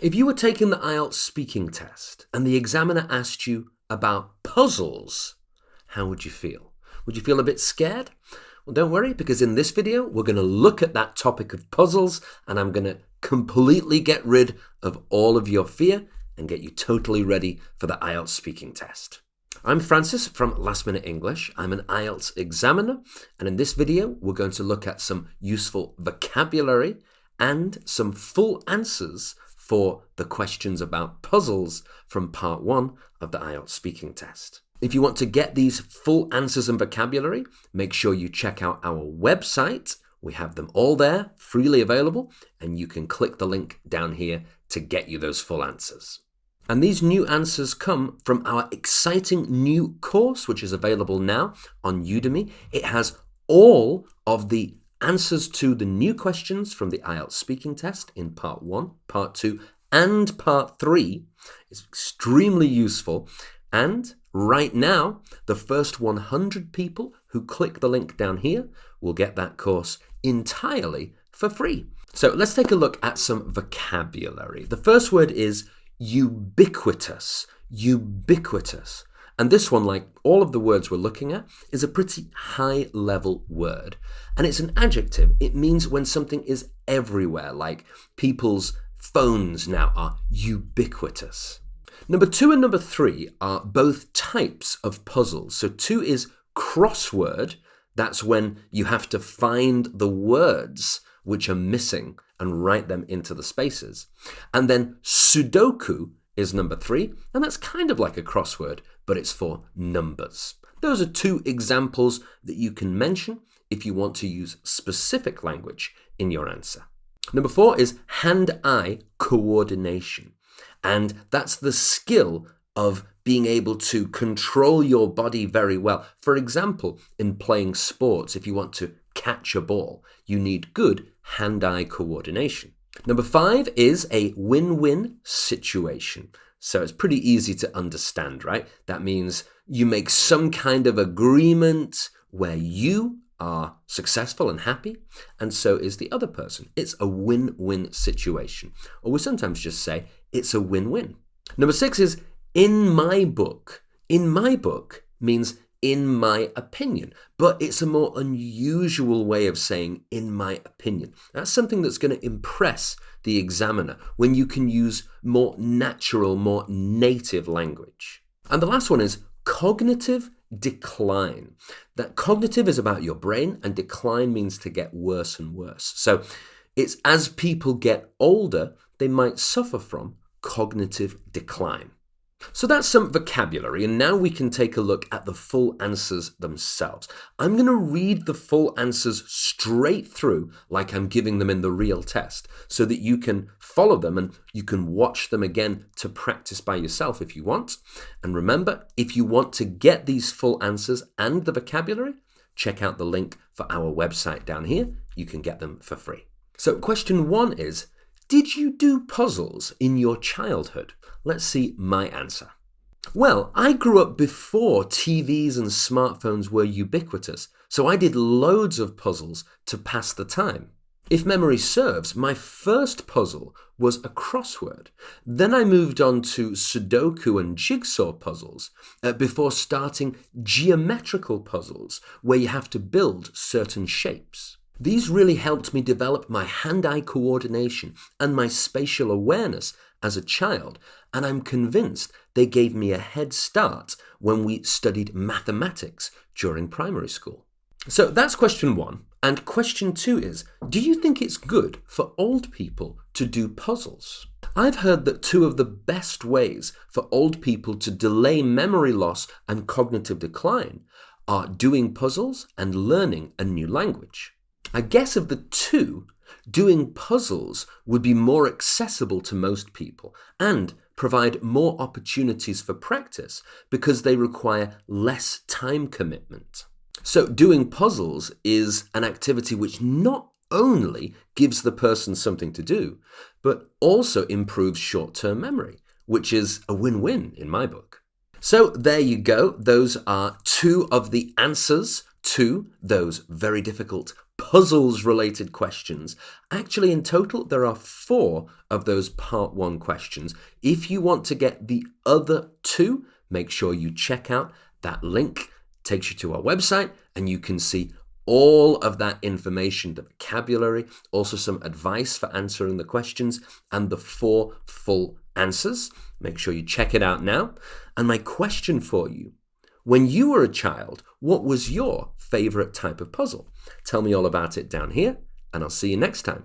If you were taking the IELTS speaking test and the examiner asked you about puzzles, how would you feel? Would you feel a bit scared? Well, don't worry, because in this video, we're going to look at that topic of puzzles, and I'm going to completely get rid of all of your fear and get you totally ready for the IELTS speaking test. I'm Francis from Last Minute English. I'm an IELTS examiner, and in this video, we're going to look at some useful vocabulary and some full answers for the questions about puzzles from part 1 of the IELTS speaking test. If you want to get these full answers and vocabulary, make sure you check out our website. We have them all there, freely available, and you can click the link down here to get you those full answers. And these new answers come from our exciting new course, which is available now on Udemy. It has all of the answers to the new questions from the IELTS speaking test in part 1, part 2, and part 3. It's extremely useful. And right now, the first 100 people who click the link down here will get that course entirely for free. So let's take a look at some vocabulary. The first word is ubiquitous. Ubiquitous. And this one, like all of the words we're looking at, is a pretty high-level word. And it's an adjective. It means when something is everywhere, like people's phones now are ubiquitous. Number 2 and number 3 are both types of puzzles. So 2 is crossword. That's when you have to find the words which are missing and write them into the spaces. And then Sudoku is number 3, and that's kind of like a crossword, but it's for numbers. Those are 2 examples that you can mention if you want to use specific language in your answer. Number 4 is hand-eye coordination. And that's the skill of being able to control your body very well. For example, in playing sports, if you want to catch a ball, you need good hand-eye coordination. Number 5 is a win-win situation. So it's pretty easy to understand, right? That means you make some kind of agreement where you are successful and happy, and so is the other person. It's a win-win situation. Or we sometimes just say, it's a win-win. Number 6 is in my book. In my book means in my opinion, but it's a more unusual way of saying in my opinion. That's something that's going to impress the examiner when you can use more natural, more native language. And the last one is cognitive decline. That cognitive is about your brain, and decline means to get worse and worse. So it's as people get older, they might suffer from cognitive decline. So that's some vocabulary, and now we can take a look at the full answers themselves. I'm going to read the full answers straight through like I'm giving them in the real test so that you can follow them and you can watch them again to practice by yourself if you want. And remember, if you want to get these full answers and the vocabulary, check out the link for our website down here. You can get them for free. So question 1 is, did you do puzzles in your childhood? Let's see my answer. Well, I grew up before TVs and smartphones were ubiquitous, so I did loads of puzzles to pass the time. If memory serves, my first puzzle was a crossword. Then I moved on to Sudoku and jigsaw puzzles before starting geometrical puzzles where you have to build certain shapes. These really helped me develop my hand-eye coordination and my spatial awareness as a child, and I'm convinced they gave me a head start when we studied mathematics during primary school. So that's question 1. And question 2 is, do you think it's good for old people to do puzzles? I've heard that 2 of the best ways for old people to delay memory loss and cognitive decline are doing puzzles and learning a new language. I guess of the 2, doing puzzles would be more accessible to most people and provide more opportunities for practice because they require less time commitment. So doing puzzles is an activity which not only gives the person something to do, but also improves short-term memory, which is a win-win in my book. So there you go. Those are 2 of the answers to those very difficult puzzles-related questions. Actually, in total, there are 4 of those part 1 questions. If you want to get the other 2, make sure you check out that link. It takes you to our website, and you can see all of that information, the vocabulary, also some advice for answering the questions, and the 4 full answers. Make sure you check it out now. And my question for you: when you were a child, what was your favorite type of puzzle? Tell me all about it down here, and I'll see you next time.